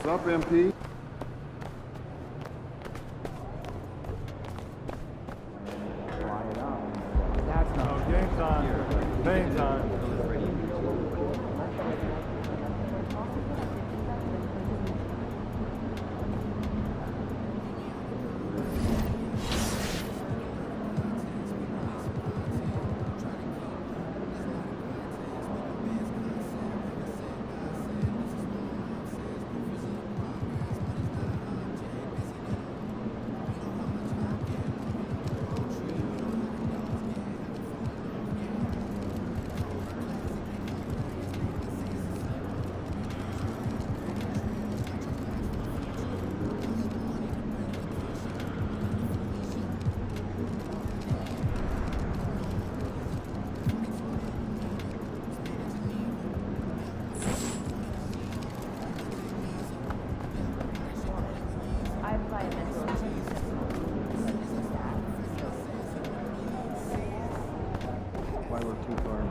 What's up, MP? That's not game time. Game time. Why we're too far?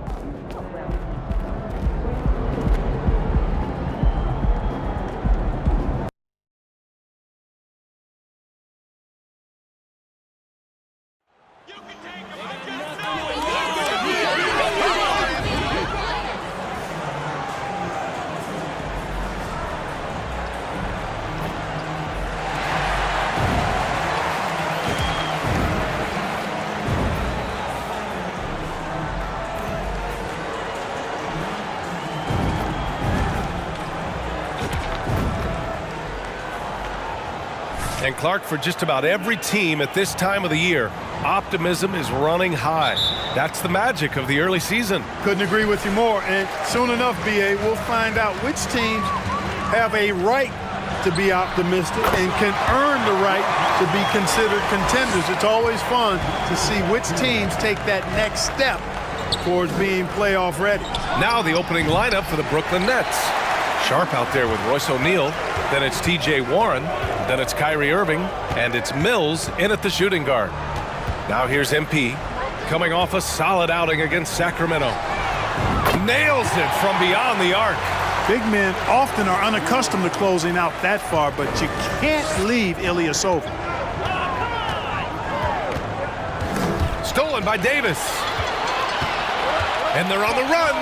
And Clark, for just about every team at this time of the year, optimism is running high. That's the magic of the early season. Couldn't agree with you more. And soon enough, BA, we'll find out which teams have a right to be optimistic and can earn the right to be considered contenders. It's always fun to see which teams take that next step towards being playoff ready. Now the opening lineup for the Brooklyn Nets. Sharp out there with Royce O'Neal. Then it's T.J. Warren. Then it's Kyrie Irving. And it's Mills in at the shooting guard. Now here's MP coming off a solid outing against Sacramento. Nails it from beyond the arc. Big men often are unaccustomed to closing out that far, but you can't leave Ilyasova. Stolen by Davis. And they're on the run.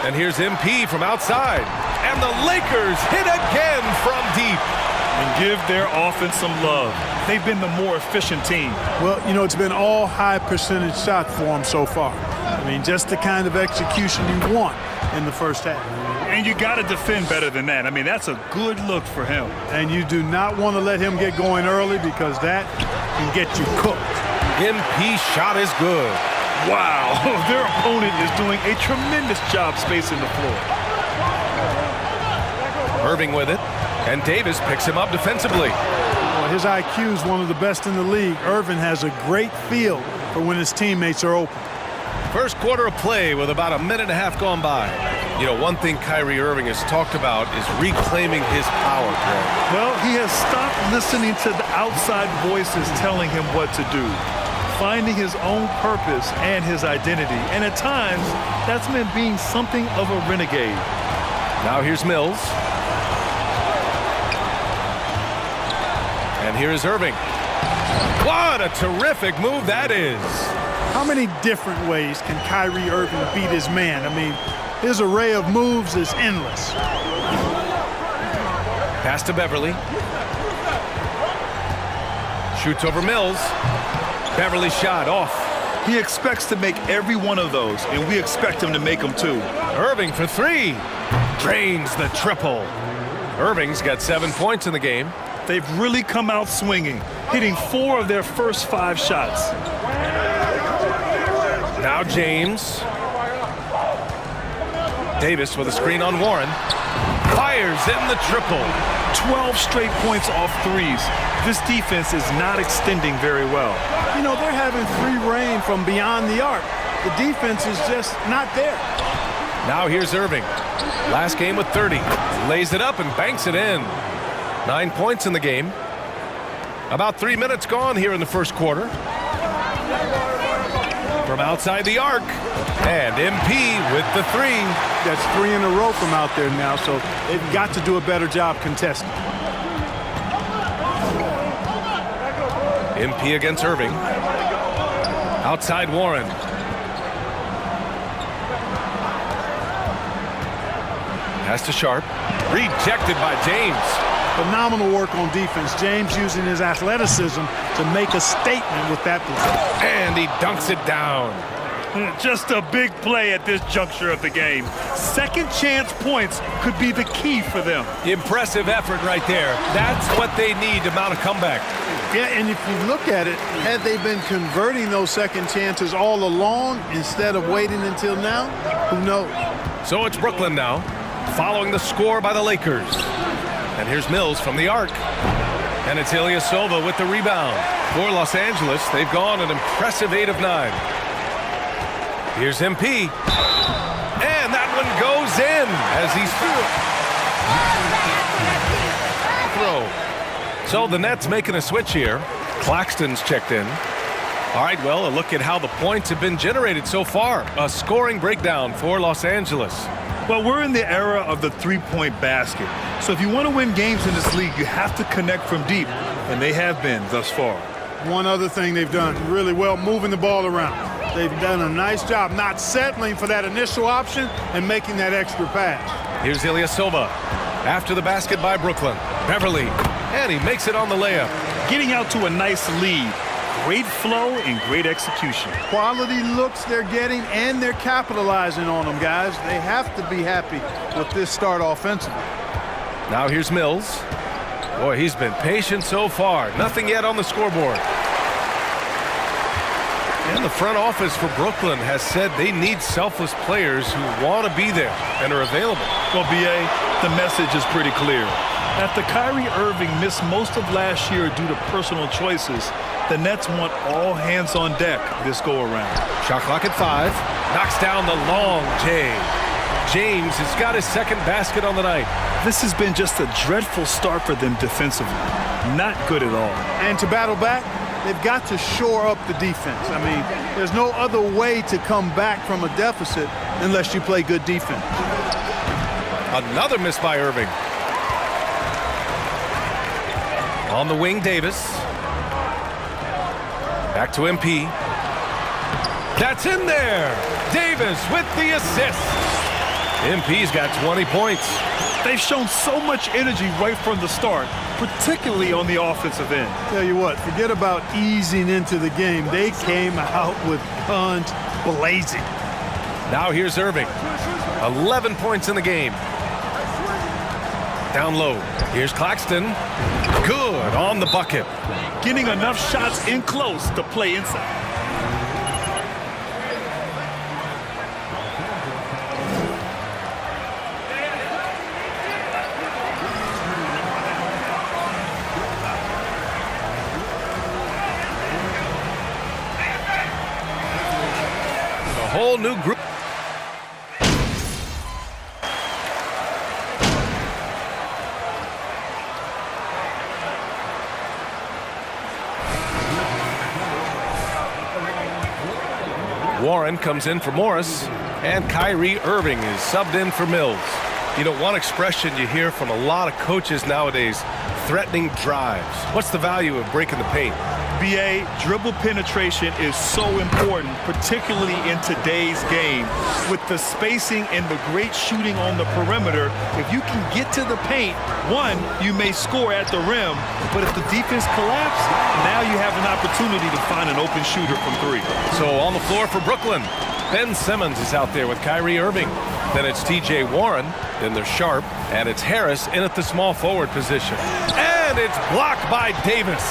And here's MP from outside. And the Lakers hit again from deep. And give their offense some love. They've been the more efficient team. Well, you know, it's been all high percentage shots for them so far. I mean, just the kind of execution you want in the first half. And you got to defend better than that. I mean, that's a good look for him. And you do not want to let him get going early because that can get you cooked. MP shot is good. Wow, their opponent is doing a tremendous job spacing the floor. Irving with it, and Davis picks him up defensively. Well, his IQ is one of the best in the league. Irving has a great feel for when his teammates are open. First quarter of play with about a minute and a half gone by. You know, one thing Kyrie Irving has talked about is reclaiming his power, Greg. Well, he has stopped listening to the outside voices telling him what to do, finding his own purpose and his identity. And at times, that's meant being something of a renegade. Now here's Mills. And here's Irving. What a terrific move that is. How many different ways can Kyrie Irving beat his man? I mean, his array of moves is endless. Pass to Beverly. Shoots over Mills. Beverly shot off. He expects to make every one of those, and we expect him to make them too. Irving for three. Drains the triple. Irving's got 7 points in the game. They've really come out swinging, hitting 4 of their first 5 shots. Now James. Davis with a screen on Warren. Fires in the triple. 12 straight points off threes. This defense is not extending very well. You know, they're having free reign from beyond the arc. The defense is just not there. Now here's Irving. Last game with 30. Lays it up and banks it in. 9 points in the game. About 3 minutes gone here in the first quarter. from outside the arc. And MP with the three. That's 3 in a row from out there now, so they've got to do a better job contesting. MP against Irving. Outside Warren. Pass to Sharp. Rejected by James. Phenomenal work on defense. James using his athleticism to make a statement with that play. And he dunks it down. Just a big play at this juncture of the game. Second chance points could be the key for them. Impressive effort right there. That's what they need to mount a comeback. Yeah, and if you look at it, had they been converting those second chances all along instead of waiting until now, who knows? So it's Brooklyn now, following the score by the Lakers. And here's Mills from the arc. And it's Ilyasova with the rebound. For Los Angeles, they've gone an impressive 8 of 9. Here's MP. And that one goes in as he's throw. So the Nets making a switch here. Claxton's checked in. All right, well, a look at how the points have been generated so far. A scoring breakdown for Los Angeles. Well, we're in the era of the three-point basket. So if you want to win games in this league, you have to connect from deep. And they have been thus far. One other thing they've done really well, moving the ball around. They've done a nice job not settling for that initial option and making that extra pass. Here's Ilyasova after the basket by Brooklyn. Beverly, and he makes it on the layup. Getting out to a nice lead. Great flow and great execution. Quality looks they're getting, and they're capitalizing on them, guys. They have to be happy with this start offensively. Now here's Mills. Boy, he's been patient so far. Nothing yet on the scoreboard. And the front office for Brooklyn has said they need selfless players who want to be there and are available. Well, B.A., the message is pretty clear. After Kyrie Irving missed most of last year due to personal choices, the Nets want all hands on deck this go-around. Shot clock at 5. Knocks down the long J. James has got his second basket on the night. This has been just a dreadful start for them defensively. Not good at all. And to battle back, they've got to shore up the defense. I mean, there's no other way to come back from a deficit unless you play good defense. Another miss by Irving. On the wing, Davis. Back to MP. That's in there. Davis with the assist. MP's got 20 points. They've shown so much energy right from the start, particularly on the offensive end. Tell you what, forget about easing into the game. They came out with guns blazing. Now here's Irving. 11 points in the game. Down low. Here's Claxton. Good on the bucket. Getting enough shots in close to play inside. A whole new group. Warren comes in for Morris, and Kyrie Irving is subbed in for Mills. You know, one expression you hear from a lot of coaches nowadays, threatening drives. What's the value of breaking the paint? BA, dribble penetration is so important, particularly in today's game. With the spacing and the great shooting on the perimeter, if you can get to the paint, one, you may score at the rim, but if the defense collapses, now you have an opportunity to find an open shooter from 3. So on the floor for Brooklyn, Ben Simmons is out there with Kyrie Irving. Then it's T.J. Warren, then there's Sharp, and it's Harris in at the small forward position. And it's blocked by Davis.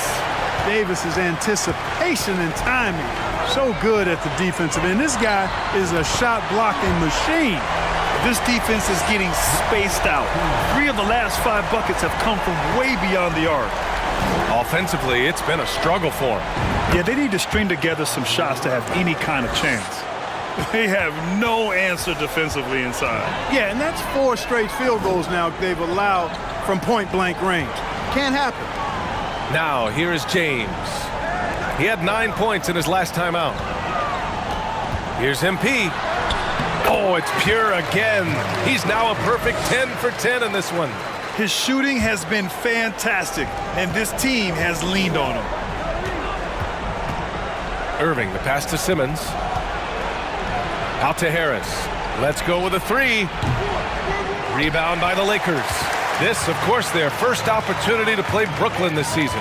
Davis's anticipation and timing, so good at the defensive end. This guy is a shot blocking machine. This defense is getting spaced out. 3 of the last 5 buckets have come from way beyond the arc. Offensively, it's been a struggle for them. Yeah, they need to string together some shots to have any kind of chance. They have no answer defensively inside. Yeah, and that's 4 straight field goals now they've allowed from point-blank range. Can't happen. Now, here is James. He had 9 points in his last time out. Here's MP. Oh, it's pure again. He's now a perfect 10 for 10 in this one. His shooting has been fantastic, and this team has leaned on him. Irving, the pass to Simmons. Out to Harris. Let's go with a three. Rebound by the Lakers. This, of course, their first opportunity to play Brooklyn this season.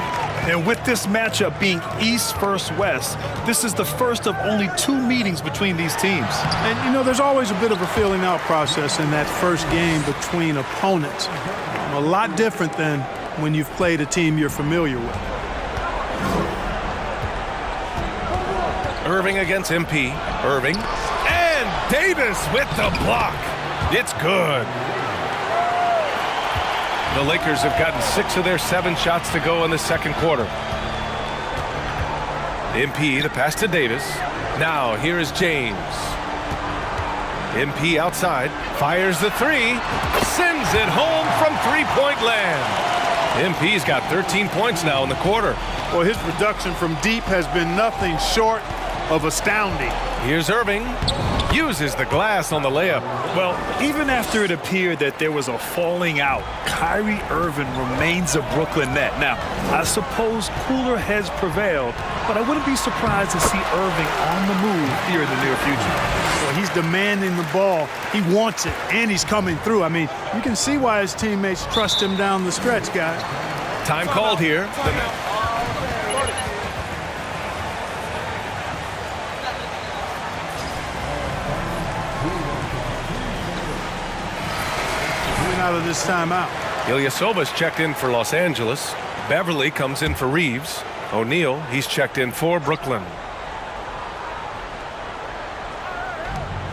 And with this matchup being East versus West, this is the first of only 2 meetings between these teams. And, you know, there's always a bit of a feeling out process in that first game between opponents. A lot different than when you've played a team you're familiar with. Irving against MP. Irving. And Davis with the block. It's good. The Lakers have gotten 6 of their 7 shots to go in the second quarter. MP, the pass to Davis. Now here is James. MP outside, fires the three, sends it home from three-point land. MP's got 13 points now in the quarter. Well, his production from deep has been nothing short of astounding. Here's Irving. Uses the glass on the layup. Well, even after it appeared that there was a falling out, Kyrie Irving remains a Brooklyn Net. Now, I suppose cooler heads prevailed, but I wouldn't be surprised to see Irving on the move here in the near future. Well, he's demanding the ball. He wants it, and he's coming through. I mean, you can see why his teammates trust him down the stretch, guys. Time called here. Out of this timeout. Ilyasova's checked in for Los Angeles. Beverly comes in for Reeves. O'Neal, he's checked in for Brooklyn.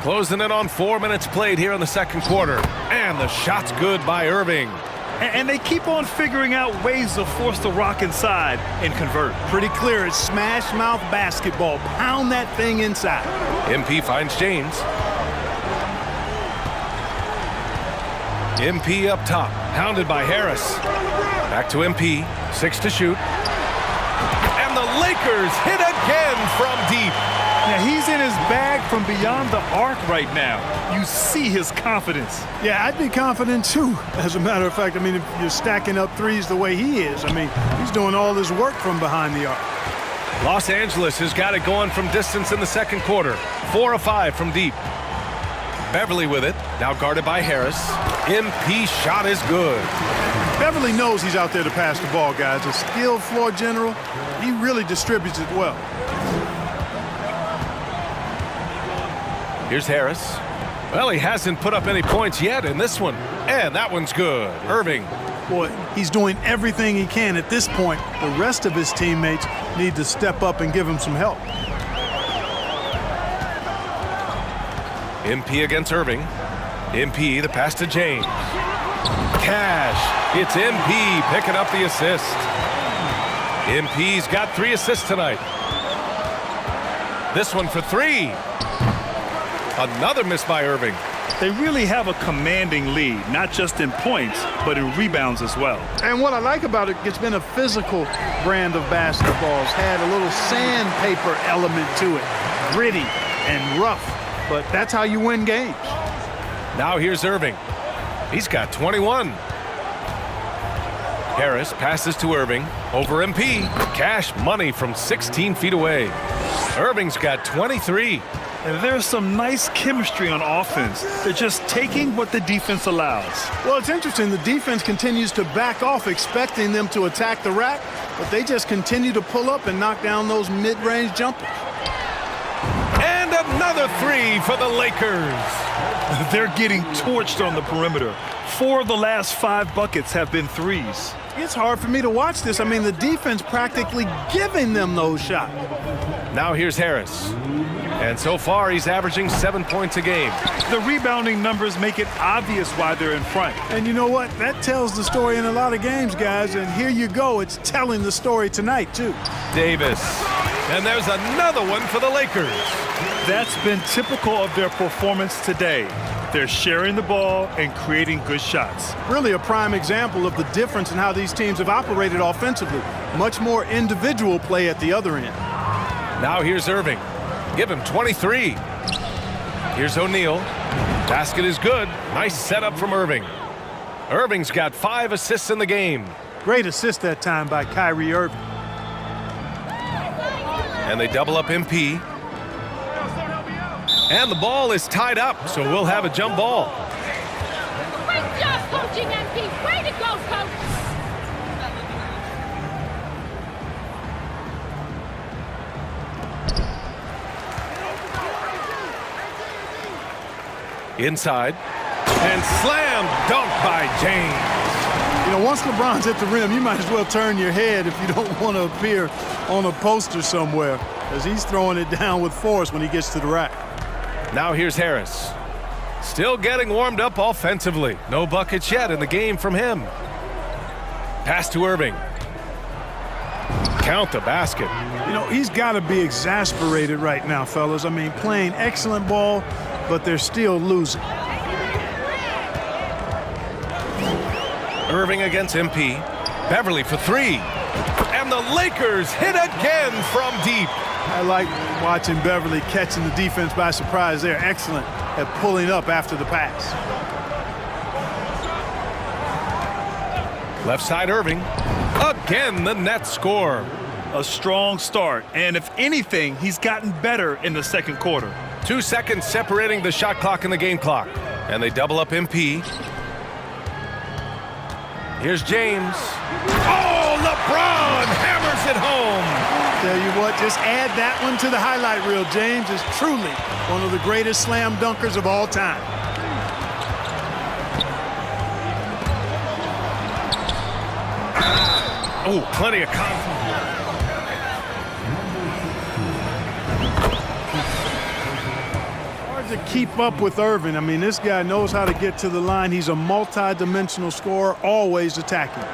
Closing in on 4 minutes played here in the second quarter. And the shot's good by Irving. And they keep on figuring out ways to force the Rock inside and convert. Pretty clear. It's smash mouth basketball. Pound that thing inside. MP finds James. MP up top, hounded by Harris. Back to MP, 6 to shoot. And the Lakers hit again from deep. Yeah, he's in his bag from beyond the arc right now. You see his confidence. Yeah, I'd be confident too, as a matter of fact. I mean, if you're stacking up threes the way he is, I mean, he's doing all this work from behind the arc. Los Angeles has got it going from distance in the second quarter. 4 of 5 from deep. Beverly with it, now guarded by Harris. MP shot is good. Beverly knows he's out there to pass the ball, guys. A skilled floor general. He really distributes it well. Here's Harris. Well, he hasn't put up any points yet in this one. And that one's good. Irving. Boy, he's doing everything he can at this point. The rest of his teammates need to step up and give him some help. MP against Irving. MP, the pass to James. Cash. It's MP picking up the assist. MP's got 3 assists tonight. This one for 3. Another miss by Irving. They really have a commanding lead, not just in points, but in rebounds as well. And what I like about it, it's been a physical brand of basketball. It's had a little sandpaper element to it. Gritty and rough. But that's how you win games. Now here's Irving. He's got 21. Harris passes to Irving. Over MP. Cash money from 16 feet away. Irving's got 23. And there's some nice chemistry on offense. They're just taking what the defense allows. Well, it's interesting. The defense continues to back off, expecting them to attack the rack, but they just continue to pull up and knock down those mid-range jumpers. And another 3 for the Lakers. They're getting torched on the perimeter. 4 of the last 5 buckets have been threes. It's hard for me to watch this. I mean, the defense practically giving them those shots. Now here's Harris. And so far, he's averaging 7 points a game. The rebounding numbers make it obvious why they're in front. And you know what? That tells the story in a lot of games, guys. And here you go. It's telling the story tonight, too. Davis. And there's another one for the Lakers. That's been typical of their performance today. They're sharing the ball and creating good shots. Really a prime example of the difference in how these teams have operated offensively. Much more individual play at the other end. Now here's Irving. Give him 23. Here's O'Neal. Basket is good. Nice setup from Irving. Irving's got 5 assists in the game. Great assist that time by Kyrie Irving. And they double up MP. And the ball is tied up, so we'll have a jump ball. Great job coaching, MP. Way to go, coach. Inside. And slam dunk by James. You know, once LeBron's at the rim, you might as well turn your head if you don't want to appear on a poster somewhere, as he's throwing it down with force when he gets to the rack. Now here's Harris. Still getting warmed up offensively. No buckets yet in the game from him. Pass to Irving. Count the basket. You know, he's got to be exasperated right now, fellas. I mean, playing excellent ball, but they're still losing. Irving against MP. Beverly for 3. And the Lakers hit again from deep. I like watching Beverly catching the defense by surprise. They're excellent at pulling up after the pass. Left side Irving. Again, the Nets score. A strong start, and if anything, he's gotten better in the second quarter. 2 seconds separating the shot clock and the game clock. And they double up MP. Here's James. Oh, LeBron hammers it home. Tell you what, just add that one to the highlight reel. James is truly one of the greatest slam dunkers of all time. Oh, plenty of confidence. Hard to keep up with Irving. I mean, this guy knows how to get to the line. He's a multi-dimensional scorer, always attacking.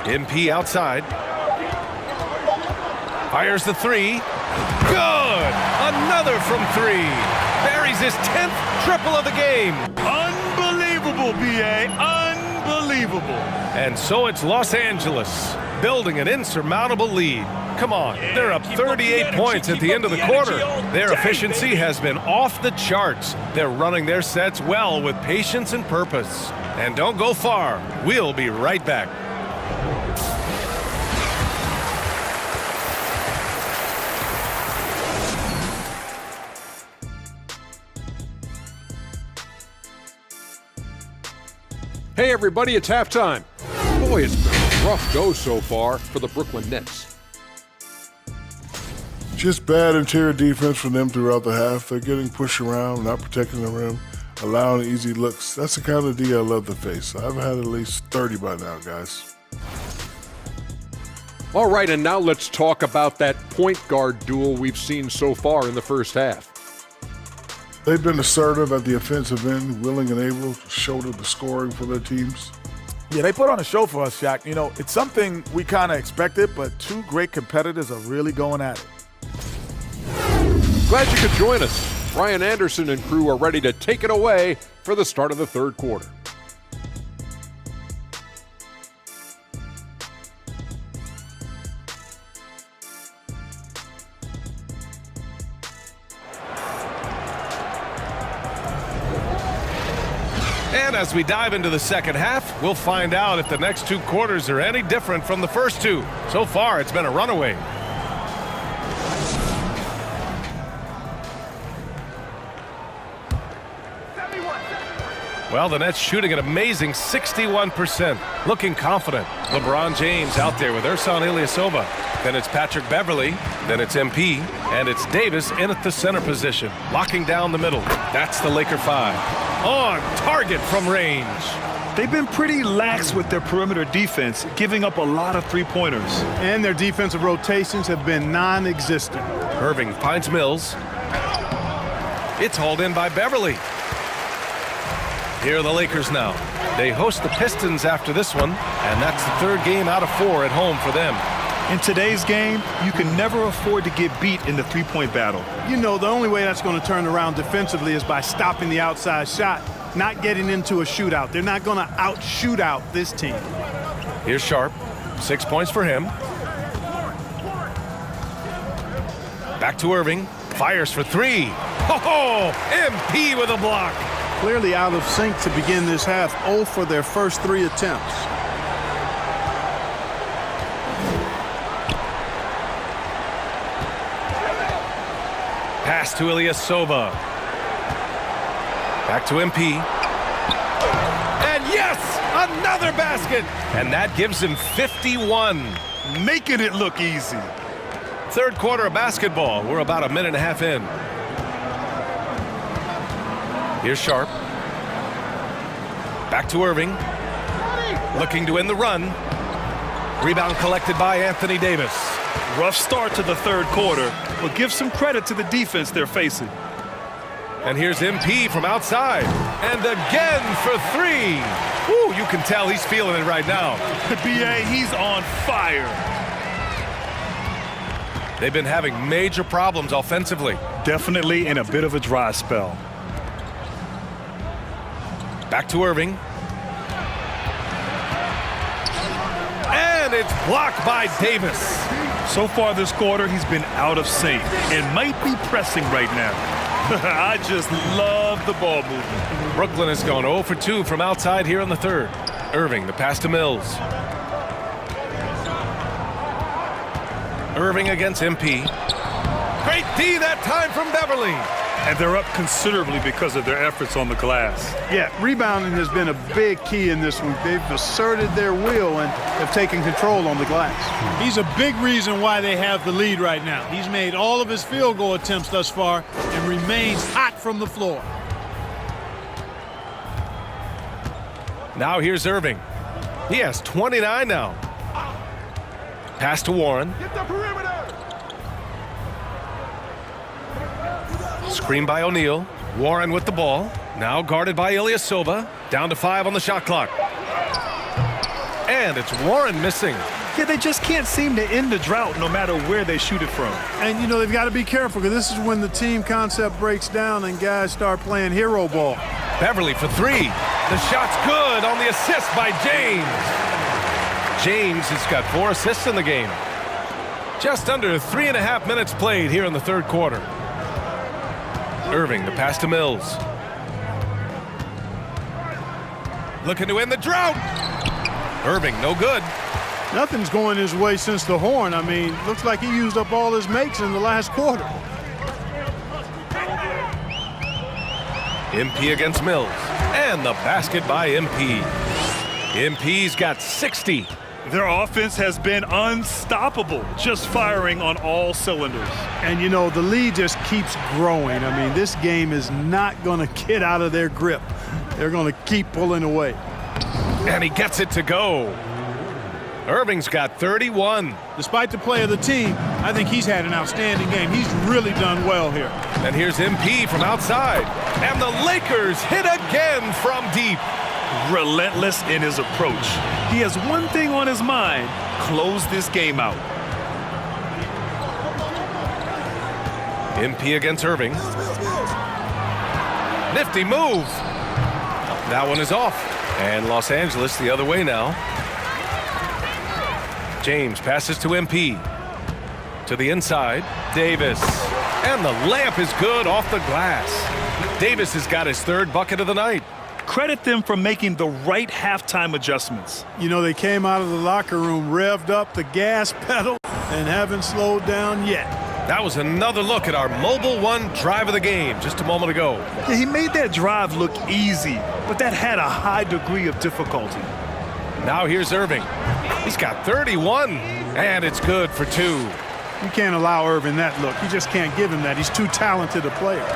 MP outside. Fires the 3. Good! Another from 3. Buries his 10th triple of the game. Unbelievable, B.A. Unbelievable. And so it's Los Angeles building an insurmountable lead. Come on, they're up 38 points at the end of the quarter. Their efficiency has been off the charts. They're running their sets well with patience and purpose. And don't go far. We'll be right back. Hey everybody, it's halftime. Boy, it's been a rough go so far for the Brooklyn Nets. Just bad interior defense from them throughout the half. They're getting pushed around, not protecting the rim, allowing easy looks. That's the kind of D I love to face. I've had at least 30 by now, guys. All right, and now let's talk about that point guard duel we've seen so far in the first half. They've been assertive at the offensive end, willing and able to shoulder the scoring for their teams. Yeah, they put on a show for us, Shaq. You know, it's something we kind of expected, but 2 great competitors are really going at it. Glad you could join us. Brian Anderson and crew are ready to take it away for the start of the third quarter. And as we dive into the second half, we'll find out if the next 2 quarters are any different from the first 2. So far, it's been a runaway. Well, the Nets shooting an amazing 61%, looking confident. LeBron James out there with Ersan Ilyasova. Then it's Patrick Beverly. Then it's MP. And it's Davis in at the center position, locking down the middle. That's the Laker 5. On target from range. They've been pretty lax with their perimeter defense, giving up a lot of three-pointers. And their defensive rotations have been non-existent. Irving finds Mills. It's hauled in by Beverly. Here are the Lakers now. They host the Pistons after this one, and that's the 3rd game out of 4 at home for them. In today's game, you can never afford to get beat in the three-point battle. You know, the only way that's going to turn around defensively is by stopping the outside shot, not getting into a shootout. They're not going to out-shoot out this team. Here's Sharp. 6 points for him. Back to Irving. Fires for three. Oh, MP with a block. Clearly out of sync to begin this half. 0 for their first 3 attempts. Pass to Ilyasova. Back to MP. And yes, another basket. And that gives him 51. Making it look easy. Third quarter of basketball. We're about a minute and a half in. Here's Sharp. Back to Irving. Looking to end the run. Rebound collected by Anthony Davis. Rough start to the third quarter, but give some credit to the defense they're facing. And here's MP from outside. And again for three. Woo, you can tell he's feeling it right now. B.A., he's on fire. They've been having major problems offensively. Definitely in a bit of a dry spell. Back to Irving. And it's blocked by Davis. So far this quarter, he's been out of sync and might be pressing right now. I just love the ball movement. Brooklyn has gone 0 for 2 from outside here in the third. Irving, the pass to Mills. Irving against MP. Great D that time from Beverly. And they're up considerably because of their efforts on the glass. Yeah, rebounding has been a big key in this one. They've asserted their will and have taken control on the glass. He's a big reason why they have the lead right now. He's made all of his field goal attempts thus far and remains hot from the floor. Now here's Irving. He has 29 now. Pass to Warren. Get the perimeter. Screen by O'Neal. Warren with the ball. Now guarded by Ilyasova. Down to 5 on the shot clock. And it's Warren missing. Yeah, they just can't seem to end the drought no matter where they shoot it from. And, you know, they've got to be careful because this is when the team concept breaks down and guys start playing hero ball. Beverly for three. The shot's good on the assist by James. James has got 4 assists in the game. Just under 3.5 minutes played here in the third quarter. Irving, the pass to Mills. Looking to end the drought. Irving, no good. Nothing's going his way since the horn. I mean, looks like he used up all his makes in the last quarter. MP against Mills. And the basket by MP. MP's got 60. Their offense has been unstoppable, just firing on all cylinders. And, you know, the lead just keeps growing. I mean, this game is not going to get out of their grip. They're going to keep pulling away. And he gets it to go. Irving's got 31. Despite the play of the team, I think he's had an outstanding game. He's really done well here. And here's MP from outside. And the Lakers hit again from deep. Relentless in his approach. He has one thing on his mind: close this game out. MP against Irving. Nifty move. That one is off. And Los Angeles the other way now. James passes to MP. To the inside. Davis. And the layup is good off the glass. Davis has got his 3rd bucket of the night. Credit them for making the right halftime adjustments. You know, they came out of the locker room, revved up the gas pedal, and haven't slowed down yet. That was another look at our Mobile One drive of the game just a moment ago. Yeah, he made that drive look easy, but that had a high degree of difficulty. Now here's Irving. He's got 31, and it's good for 2. You can't allow Irving that look. You just can't give him that. He's too talented a player.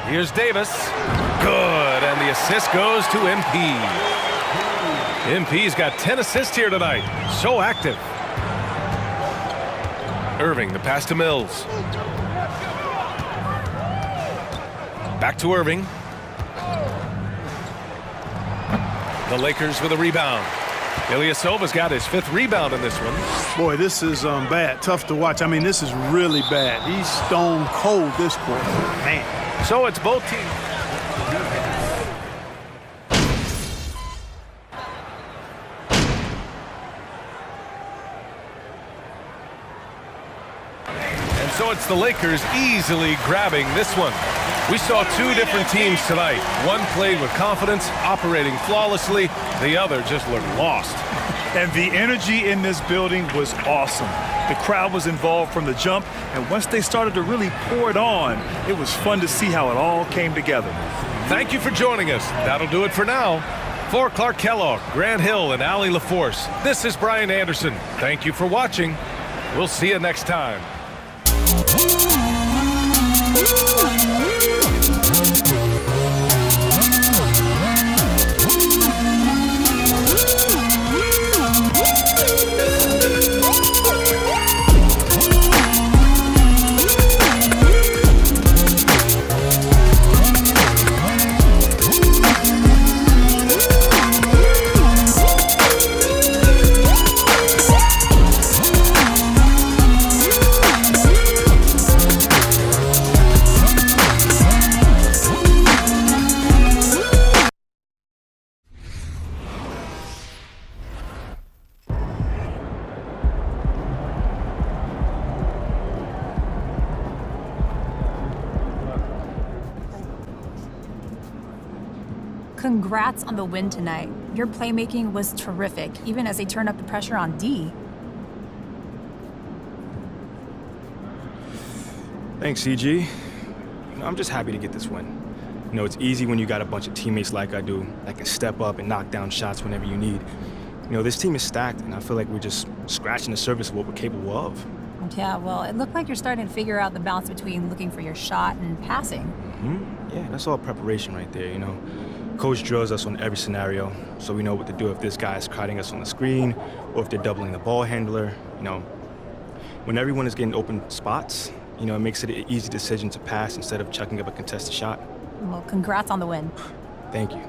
Here's Davis. Good, and the assist goes to MP. MP's got 10 assists here tonight. So active. Irving, the pass to Mills. Back to Irving. The Lakers with a rebound. Ilyasova's got his 5th rebound in this one. Boy, this is bad. Tough to watch. I mean, this is really bad. He's stone cold this quarter. Man. So it's both teams. And So it's the Lakers easily grabbing this one. We saw two different teams tonight. One played with confidence, operating flawlessly. The other just looked lost. And the energy in this building was awesome. The crowd was involved from the jump, and once they started to really pour it on, it was fun to see how it all came together. Thank you for joining us. That'll do it for now. For Clark Kellogg, Grant Hill, and Allie LaForce, this is Brian Anderson. Thank you for watching. We'll see you next time. Congrats on the win tonight. Your playmaking was terrific, even as they turned up the pressure on D. Thanks, CG. I'm just happy to get this win. You know, it's easy when you got a bunch of teammates like I do that can step up and knock down shots whenever you need. You know, this team is stacked, and I feel like we're just scratching the surface of what we're capable of. Yeah, well, it looked like you're starting to figure out the balance between looking for your shot and passing. Yeah, that's all preparation right there, you know. Coach drills us on every scenario, so we know what to do if this guy is crowding us on the screen or if they're doubling the ball handler. You know, when everyone is getting open spots, you know, it makes it an easy decision to pass instead of chucking up a contested shot. Well, congrats on the win. Thank you.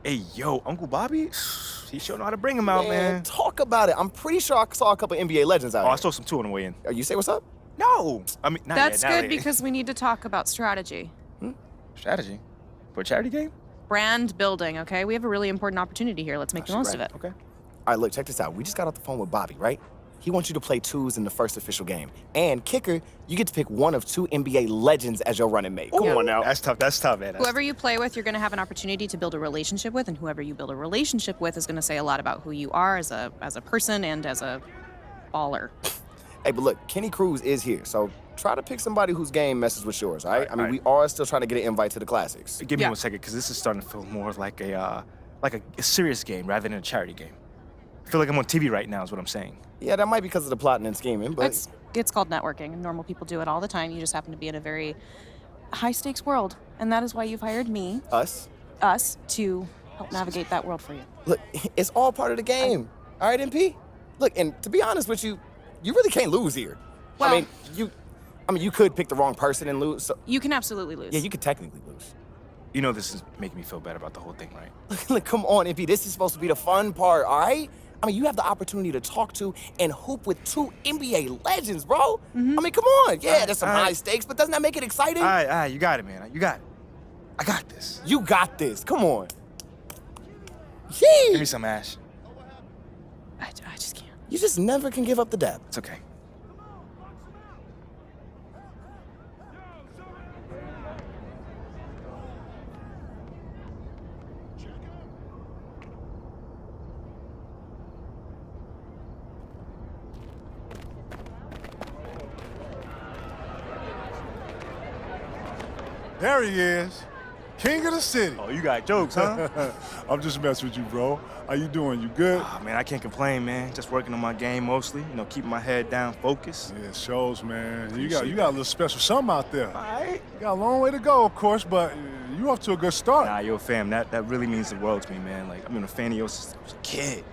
Hey, yo, Uncle Bobby, he sure know how to bring him out, man. Talk about it. I'm pretty sure I saw a couple NBA legends out Oh, here. I saw some too on the way in. Oh, you say what's up? No, I mean, not That's yet, not good yet. because we need to talk about strategy. Strategy? For a charity game? Brand building, okay? We have a really important opportunity here. Let's make the most of it. Okay. All right, look, check this out. We just got off the phone with Bobby, right? He wants you to play twos in the first official game. And kicker, you get to pick one of two NBA legends as your running mate. Come on now. That's tough, man. Whoever you play with, you're going to have an opportunity to build a relationship with, and whoever you build a relationship with is going to say a lot about who you are as a person and as a baller. Hey, but look, Kenny Cruz is here, so try to pick somebody whose game messes with yours, all right? I mean, we are still trying to get an invite to the Classics. Give me 1 second, because this is starting to feel more like a serious game rather than a charity game. I feel like I'm on TV right now is what I'm saying. Yeah, that might be because of the plotting and scheming, but... It's called networking, and normal people do it all the time. You just happen to be in a very high-stakes world, and that is why you've hired me. Us, to help navigate that world for you. Look, it's all part of the game. All right, MP? Look, and to be honest with you, you really can't lose here. Well, I mean, you could pick the wrong person and lose. So... You can absolutely lose. Yeah, you could technically lose. You know this is making me feel bad about the whole thing, right? Look, come on, MP. This is supposed to be the fun part, all right? I mean, you have the opportunity to talk to and hoop with two NBA legends, bro. I mean, come on. Yeah, there's some high stakes, but doesn't that make it exciting? All right, you got it, man. You got it. I got this. You got this. Come on. Yee! Give me some, Ash. I just can't. You just never can give up the dab. It's okay. There he is, king of the city. Oh, you got jokes, huh? I'm just messing with you, bro. How you doing? You good? Oh, man, I can't complain, man. Just working on my game mostly. You know, keeping my head down, focused. Yeah, it shows, man. You Appreciate got a little special something out there. All right. You got a long way to go, of course, but you off to a good start. Nah, yo, fam, that really means the world to me, man. Like, I've been a fan of yours since I was a kid.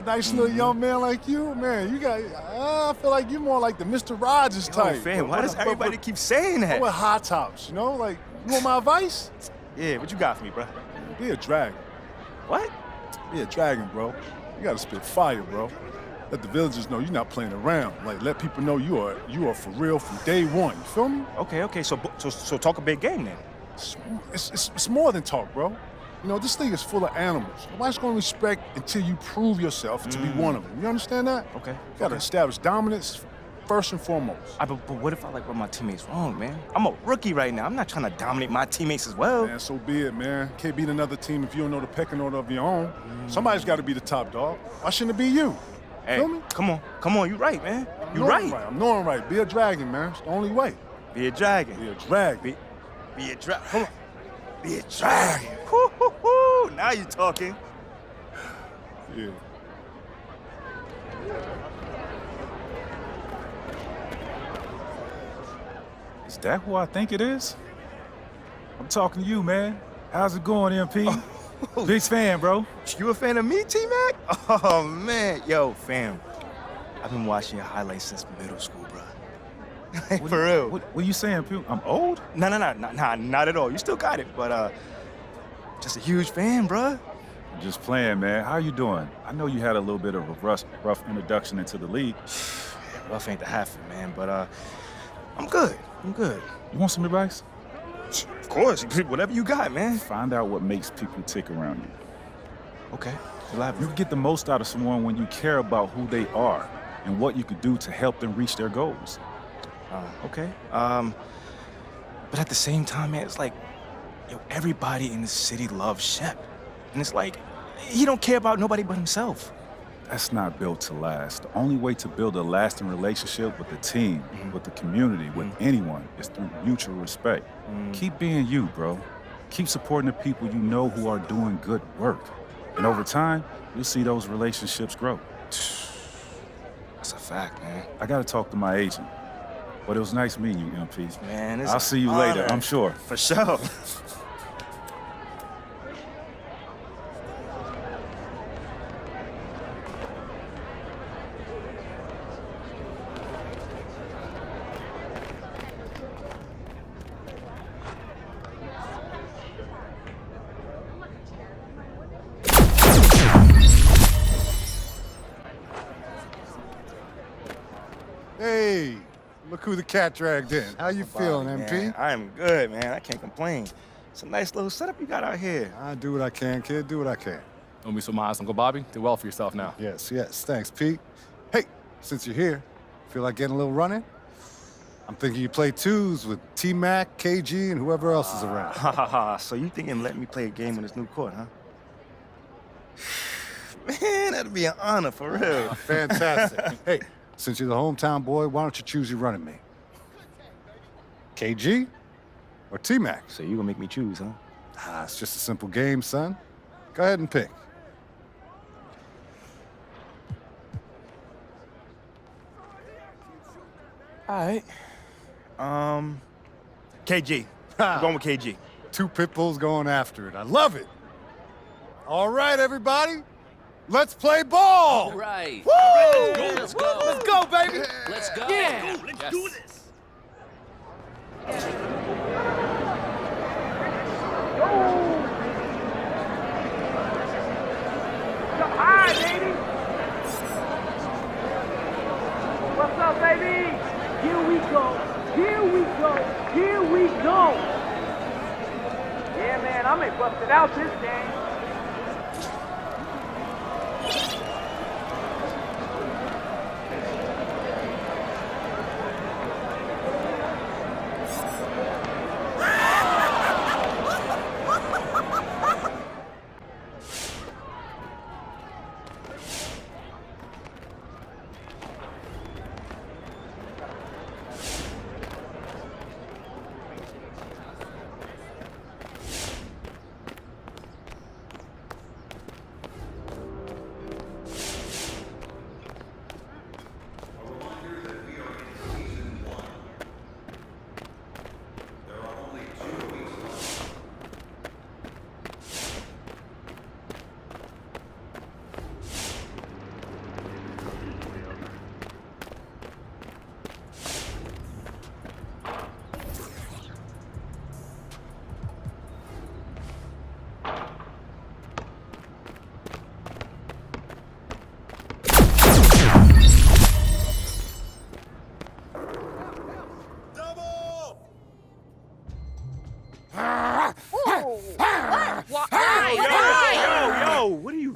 Nice little young man like you, man. You got, I feel like you're more like the Mr. Rogers type. Yo, fam, why does everybody keep saying that? With high tops, you know? Like, you want my advice? Yeah, what you got for me, bro? Be a dragon. What? Be a dragon, bro. You gotta spit fire, bro. Let the villagers know you're not playing around. Like, let people know you are for real from day one. You feel me? Okay. So talk a big game then. It's more than talk, bro. You know, this league is full of animals. Nobody's gonna respect until you prove yourself to be one of them. You understand that? Okay. You gotta establish dominance first and foremost. But what if I like rub my teammates wrong, man? I'm a rookie right now. I'm not trying to dominate my teammates as well. Man, so be it, man. Can't beat another team if you don't know the pecking order of your own. Somebody's got to be the top dog. Why shouldn't it be you? Hey, feel me? Come on. You right, man. You right. right. I'm knowing right. Be a dragon, man. It's the only way. Be a dragon. Be a dragon. Be a dragon. Come on. Be a dragon. Woo. Now you're talking. Yeah. Is that who I think it is? I'm talking to you, man. How's it going, MP? Big fan, bro. You a fan of me, T-Mac? Oh, man. Yo, fam. I've been watching your highlights since middle school, bro. For real. What are you saying, Pew? I'm old? No, not at all. You still got it, but just a huge fan, bro. I'm just playing, man. How you doing? I know you had a little bit of a rough introduction into the league. Rough ain't the half of it, man, but I'm good. You want some advice? Of course. Whatever you got, man. Find out what makes people tick around you. Okay. You can get the most out of someone when you care about who they are and what you could do to help them reach their goals. Okay. But at the same time, man, it's like, everybody in the city loves Shep. And it's like, he don't care about nobody but himself. That's not built to last. The only way to build a lasting relationship with the team, with the community, with anyone, is through mutual respect. Keep being you, bro. Keep supporting the people you know who are doing good work. And over time, you'll see those relationships grow. That's a fact, man. I gotta talk to my agent. But it was nice meeting you, MP. Man, it's I'll see you later, I'm sure. For sure. Hey, look who the cat dragged in. How you feeling, MP? Man, I am good, man. I can't complain. It's a nice little setup you got out here. I do what I can, kid. Do what I can. Don't be so modest, Uncle Bobby. Do well for yourself now. Yes. Thanks, Pete. Hey, since you're here, feel like getting a little running? I'm thinking you play twos with T-Mac, KG, and whoever else is around. So you thinking letting me play a game on this new court, huh? Man, that'd be an honor, for real. Fantastic. Hey, since you're the hometown boy, why don't you choose your running mate? KG or T-Mac? So you gonna make me choose, huh? It's just a simple game, son. Go ahead and pick. All right. KG. I'm going with KG. Two pit bulls going after it. I love it. All right, everybody. Let's play ball. All right. Woo! Let's go. Let's go, baby. Let's go. Yeah. Let's do this. Hi, baby. What's up, baby? Here we go. Here we go. Here we go. Yeah, man, I may bust it out this game.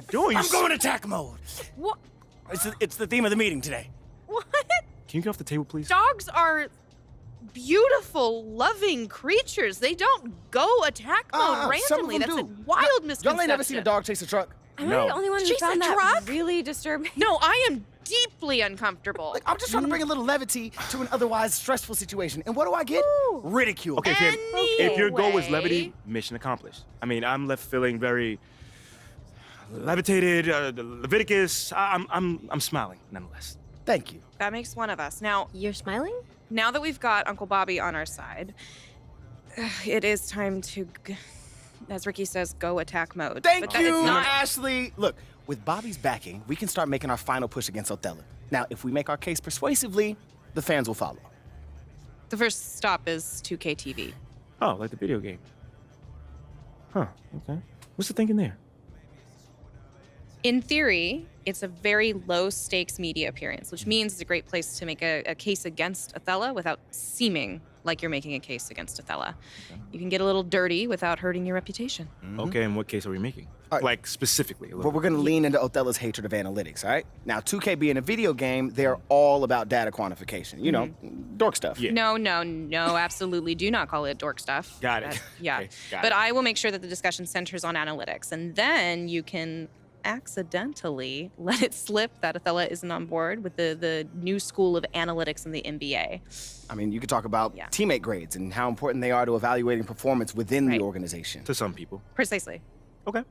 doing? I'm going attack mode. What? It's the theme of the meeting today. What? Can you get off the table, please? Dogs are beautiful, loving creatures. They don't go attack mode randomly. That's a wild misconception. Y'all ain't never seen a dog chase a truck? Am I the only one who Chase found a that truck? really disturbing? No, I am deeply uncomfortable. I'm just trying to bring a little levity to an otherwise stressful situation. And what do I get? Ridicule. Okay, if your goal was levity, mission accomplished. I mean, I'm left feeling very levitated. Leviticus. I'm smiling nonetheless. Thank you. That makes one of us. Now, you're smiling? Now that we've got Uncle Bobby on our side, it is time to, as Ricky says, go attack mode. Thank you, Ashley. Look, with Bobby's backing, we can start making our final push against Othello. Now, if we make our case persuasively, the fans will follow. The first stop is 2K TV. Oh, like the video game. Huh, okay. What's the thinking there? In theory, it's a very low-stakes media appearance, which means it's a great place to make a case against Othello without seeming like you're making a case against Othello. Okay. You can get a little dirty without hurting your reputation. Okay, and what case are we making? Like, specifically. Well, we're going to lean into Othello's hatred of analytics, all right? Now, 2K being a video game, they're all about data quantification. You know, dork stuff. Yeah. No, absolutely do not call it dork stuff. Got it. Yeah. Okay, got but it. I will make sure that the discussion centers on analytics, and then you can accidentally let it slip that Othello isn't on board with the new school of analytics in the NBA. I mean, you could talk about teammate grades and how important they are to evaluating performance within the organization. To some people. Precisely. Okay.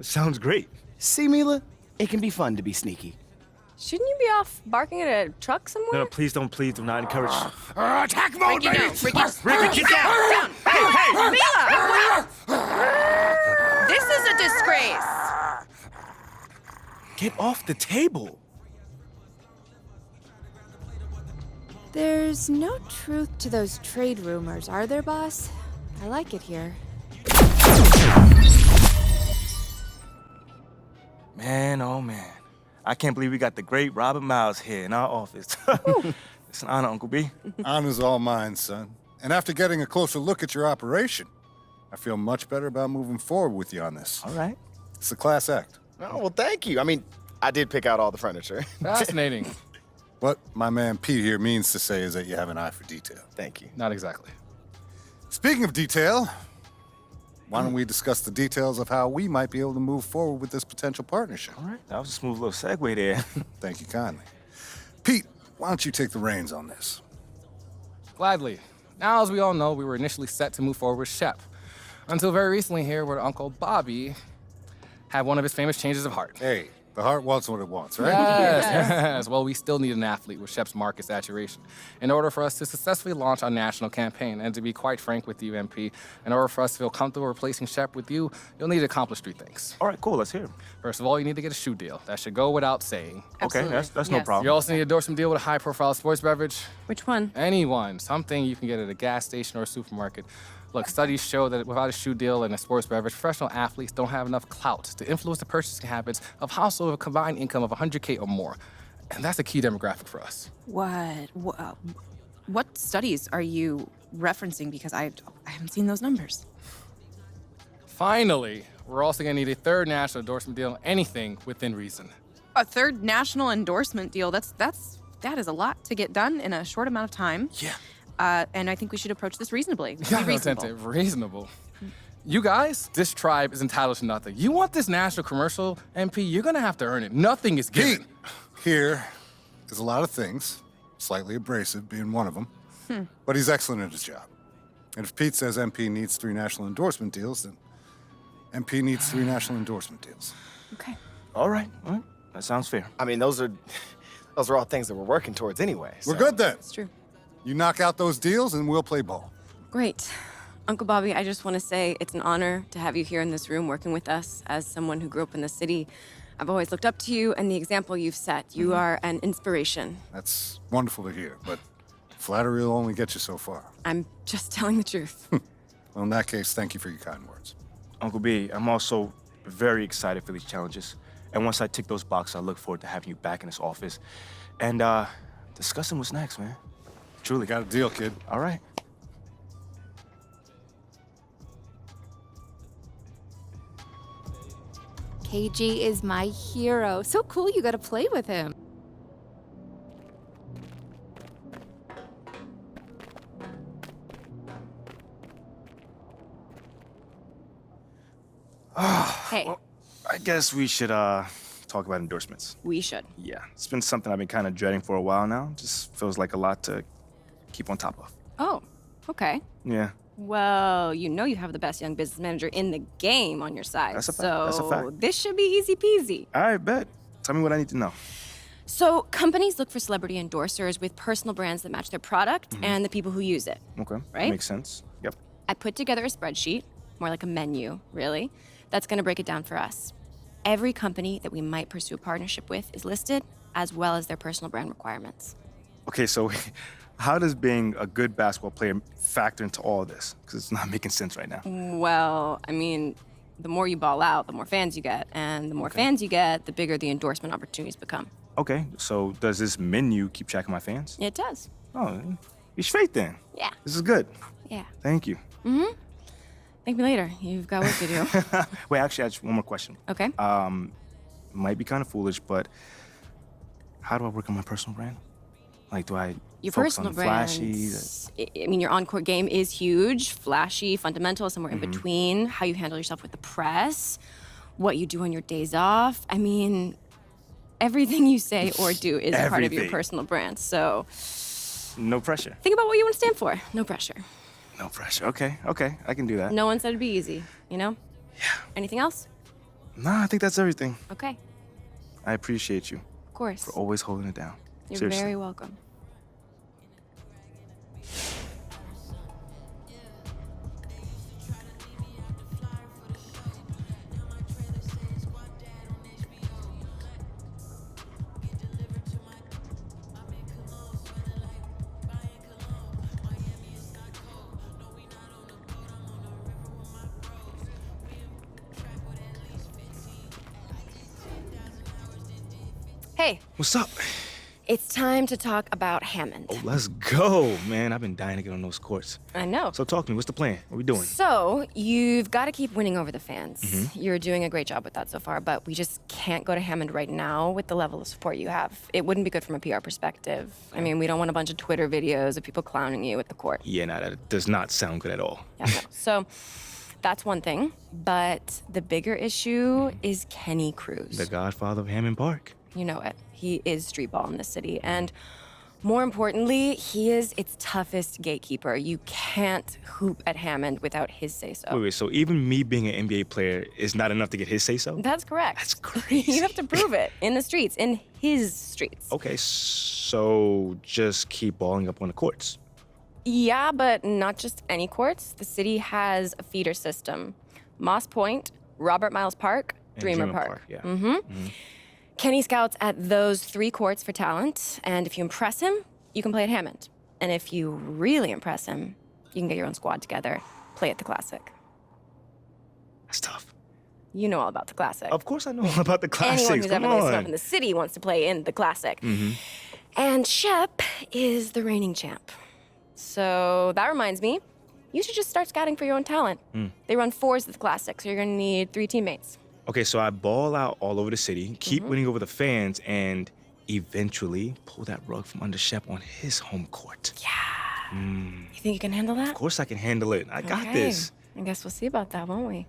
Sounds great. See, Mila? It can be fun to be sneaky. Shouldn't you be off barking at a truck somewhere? No, please do not encourage. Attack mode, Ricky, no. Ricky, get down! Hey! Mila! This is a disgrace. Get off the table. There's no truth to those trade rumors, are there, boss? I like it here. Man, oh man. I can't believe we got the great Robert Miles here in our office. It's an honor, Uncle B. Honor's all mine, son. And after getting a closer look at your operation, I feel much better about moving forward with you on this. All right. It's a class act. Oh, well, thank you. I mean, I did pick out all the furniture. Fascinating. What my man Pete here means to say is that you have an eye for detail. Thank you. Not exactly. Speaking of detail, why don't we discuss the details of how we might be able to move forward with this potential partnership? All right. That was a smooth little segue there. Thank you kindly. Pete, why don't you take the reins on this? Gladly. Now, as we all know, we were initially set to move forward with Shep. Until very recently here, where Uncle Bobby had one of his famous changes of heart. Hey, the heart wants what it wants, right? Yes. Well, we still need an athlete with Shep's market saturation in order for us to successfully launch our national campaign. And to be quite frank with you, MP, in order for us to feel comfortable replacing Shep with you, you'll need to accomplish 3 things. All right, cool. Let's hear them. First of all, you need to get a shoe deal. That should go without saying. Absolutely. Okay, that's no problem. You also need to endorse some deal with a high-profile sports beverage. Which one? Anyone. Something you can get at a gas station or a supermarket. Look, studies show that without a shoe deal and a sports beverage, professional athletes don't have enough clout to influence the purchasing habits of households with a combined income of 100K or more. And that's a key demographic for us. What studies are you referencing? Because I haven't seen those numbers. Finally, we're also going to need a 3rd national endorsement deal, anything within reason. A 3rd national endorsement deal, that is a lot to get done in a short amount of time. Yeah. And I think we should approach this reasonably. Yeah, Reasonable. Reasonable. You guys, this tribe is entitled to nothing. You want this national commercial, MP, you're gonna have to earn it. Nothing is given. Pete, here is a lot of things, slightly abrasive being one of them, but he's excellent at his job. And if Pete says MP needs 3 national endorsement deals, then MP needs 3 national endorsement deals. Okay. All right. That sounds fair. I mean, those are all things that we're working towards anyway. We're good then. It's true. You knock out those deals and we'll play ball. Great. Uncle Bobby, I just want to say it's an honor to have you here in this room working with us. As someone who grew up in the city, I've always looked up to you and the example you've set. You are an inspiration. That's wonderful to hear, but flattery will only get you so far. I'm just telling the truth. Well, in that case, thank you for your kind words. Uncle B, I'm also very excited for these challenges. And once I tick those boxes, I look forward to having you back in this office and discussing what's next, man. Truly got a deal, kid. All right. KG is my hero. So cool you got to play with him. Hey. Well, I guess we should talk about endorsements. We should. Yeah, it's been something I've been kind of dreading for a while now. Just feels like a lot to keep on top of. Oh, okay. Yeah. Well, you know you have the best young business manager in the game on your side. That's a fact. So That's a fact. this should be easy peasy. All right, bet. Tell me what I need to know. So companies look for celebrity endorsers with personal brands that match their product and the people who use it. Okay. Right? Makes sense. Yep. I put together a spreadsheet, more like a menu, really, that's going to break it down for us. Every company that we might pursue a partnership with is listed, as well as their personal brand requirements. Okay, so how does being a good basketball player factor into all of this? Because it's not making sense right now. Well, I mean, the more you ball out, the more fans you get. And the more fans you get, the bigger the endorsement opportunities become. Okay, so does this menu keep track of my fans? It does. Oh, you're straight then. Yeah. This is good. Yeah. Thank you. Mm-hmm. Thank me later. You've got work to do. Wait, actually, I have one more question. Okay. Might be kind of foolish, but how do I work on my personal brand? Like, do I Your focus personal on the brand. flashy? I mean, your on-court game is huge, flashy, fundamental, somewhere in between. How you handle yourself with the press, what you do on your days off. I mean, everything you say or do is part of your Everything. personal brand. So No pressure. think about what you want to stand for. No pressure. No pressure. Okay, I can do that. No one said it'd be easy, you know? Yeah. Anything else? Nah, I think that's everything. Okay, I appreciate you of course. for always holding it down. You're Seriously. very welcome. Hey, What's up? it's time to talk about Hammond. Oh, let's go, man. I've been dying to get on those courts. I know. So talk to me. What's the plan? What are we doing? So, you've got to keep winning over the fans. Mhm. You're doing a great job with that so far, but we just can't go to Hammond right now with the level of support you have. It wouldn't be good from a PR perspective. I mean, we don't want a bunch of Twitter videos of people clowning you at the court. Yeah, nah, that does not sound good at all. Yeah, no. So, that's one thing. But the bigger issue is Kenny Cruz. The godfather of Hammond Park. You know it. He is street ball in this city. And more importantly, he is its toughest gatekeeper. You can't hoop at Hammond without his say-so. Wait, so even me being an NBA player is not enough to get his say-so? That's correct. That's crazy. You have to prove it in the streets, in his streets. Okay, so just keep balling up on the courts. Yeah, but not just any courts. The city has a feeder system. Moss Point, Robert Miles Park, And Dreamer Park. Yeah. Mm-hmm. Kenny scouts at those 3 courts for talent, and if you impress him, you can play at Hammond. And if you really impress him, you can get your own squad together, play at the Classic. That's tough. You know all about the Classic. Of course I know all about the classics. Anyone who's Come ever laced on. up in the city wants to play in the Classic. Mm-hmm. And Shep is the reigning champ. So that reminds me, you should just start scouting for your own talent. Mm. They run 4s at the Classic, so you're gonna need 3 teammates. Okay, so I ball out all over the city, keep Mm-hmm. winning over the fans, and eventually pull that rug from under Shep on his home court. You think you can handle that? Of course I can handle it. I got Okay. this. I guess we'll see about that, won't we?